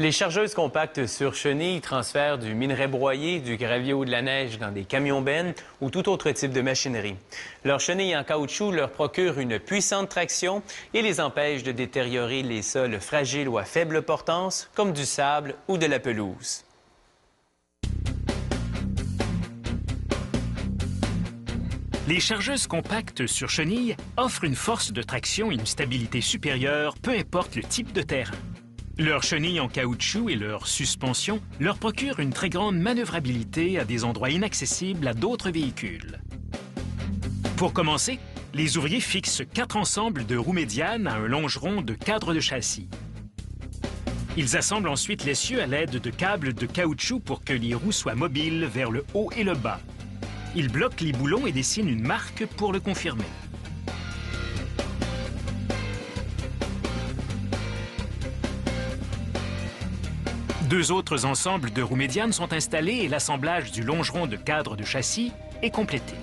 Les chargeuses compactes sur chenilles transfèrent du minerai broyé, du gravier ou de la neige dans des camions-bennes ou tout autre type de machinerie. Leurs chenilles en caoutchouc leur procurent une puissante traction et les empêchent de détériorer les sols fragiles ou à faible portance, comme du sable ou de la pelouse. Les chargeuses compactes sur chenilles offrent une force de traction et une stabilité supérieure, peu importe le type de terrain. Leurs chenilles en caoutchouc et leur suspension leur procurent une très grande manœuvrabilité à des endroits inaccessibles à d'autres véhicules. Pour commencer, les ouvriers fixent 4 ensembles de roues médianes à un longeron de cadre de châssis. Ils assemblent ensuite l'essieu à l'aide de câbles de caoutchouc pour que les roues soient mobiles vers le haut et le bas. Ils bloquent les boulons et dessinent une marque pour le confirmer. Deux autres ensembles de roues médianes sont installés et l'assemblage du longeron de cadre de châssis est complété.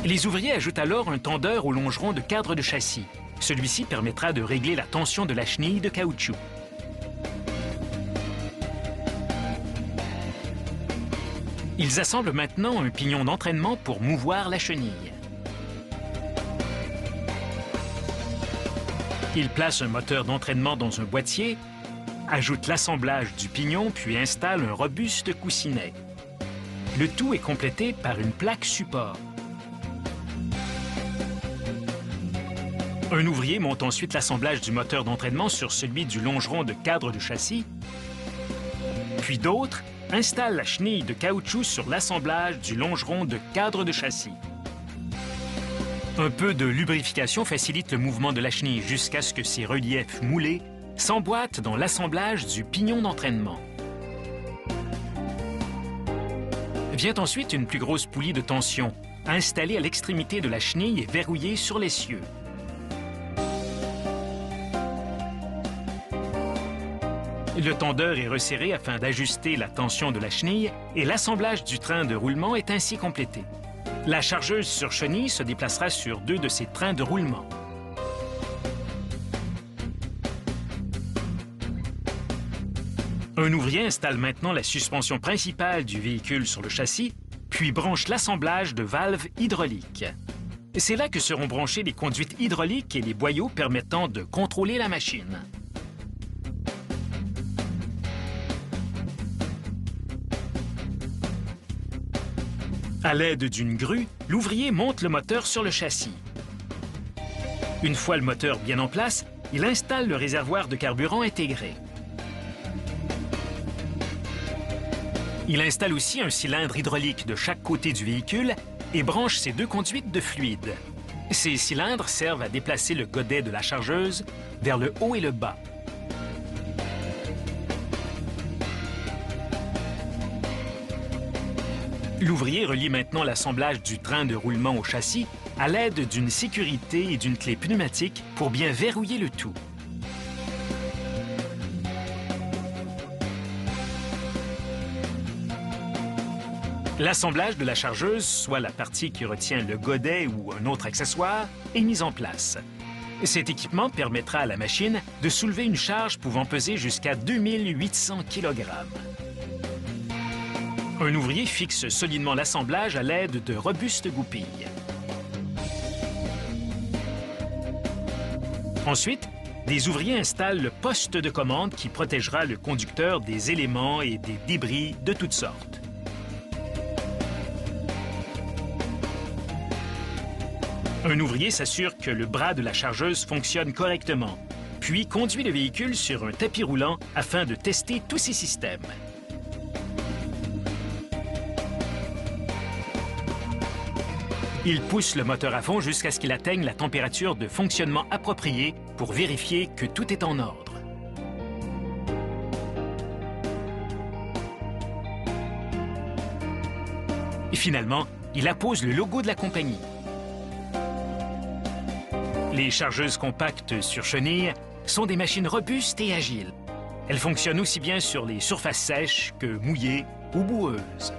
Les ouvriers ajoutent alors un tendeur au longeron de cadre de châssis. Celui-ci permettra de régler la tension de la chenille de caoutchouc. Ils assemblent maintenant un pignon d'entraînement pour mouvoir la chenille. Ils placent un moteur d'entraînement dans un boîtier, ajoutent l'assemblage du pignon puis installent un robuste coussinet. Le tout est complété par une plaque support. Un ouvrier monte ensuite l'assemblage du moteur d'entraînement sur celui du longeron de cadre de châssis, puis d'autres installent la chenille de caoutchouc sur l'assemblage du longeron de cadre de châssis. Un peu de lubrification facilite le mouvement de la chenille jusqu'à ce que ses reliefs moulés s'emboîtent dans l'assemblage du pignon d'entraînement. Vient ensuite une plus grosse poulie de tension, installée à l'extrémité de la chenille et verrouillée sur l'essieu. Le tendeur est resserré afin d'ajuster la tension de la chenille et l'assemblage du train de roulement est ainsi complété. La chargeuse sur chenille se déplacera sur 2 de ces trains de roulement. Un ouvrier installe maintenant la suspension principale du véhicule sur le châssis, puis branche l'assemblage de valves hydrauliques. C'est là que seront branchées les conduites hydrauliques et les boyaux permettant de contrôler la machine. À l'aide d'une grue, l'ouvrier monte le moteur sur le châssis. Une fois le moteur bien en place, il installe le réservoir de carburant intégré. Il installe aussi un cylindre hydraulique de chaque côté du véhicule et branche ses 2 conduites de fluide. Ces cylindres servent à déplacer le godet de la chargeuse vers le haut et le bas. L'ouvrier relie maintenant l'assemblage du train de roulement au châssis à l'aide d'une sécurité et d'une clé pneumatique pour bien verrouiller le tout. L'assemblage de la chargeuse, soit la partie qui retient le godet ou un autre accessoire, est mis en place. Cet équipement permettra à la machine de soulever une charge pouvant peser jusqu'à 2800 kg. Un ouvrier fixe solidement l'assemblage à l'aide de robustes goupilles. Ensuite, des ouvriers installent le poste de commande qui protégera le conducteur des éléments et des débris de toutes sortes. Un ouvrier s'assure que le bras de la chargeuse fonctionne correctement, puis conduit le véhicule sur un tapis roulant afin de tester tous ses systèmes. Il pousse le moteur à fond jusqu'à ce qu'il atteigne la température de fonctionnement appropriée pour vérifier que tout est en ordre. Et finalement, il appose le logo de la compagnie. Les chargeuses compactes sur chenille sont des machines robustes et agiles. Elles fonctionnent aussi bien sur les surfaces sèches que mouillées ou boueuses.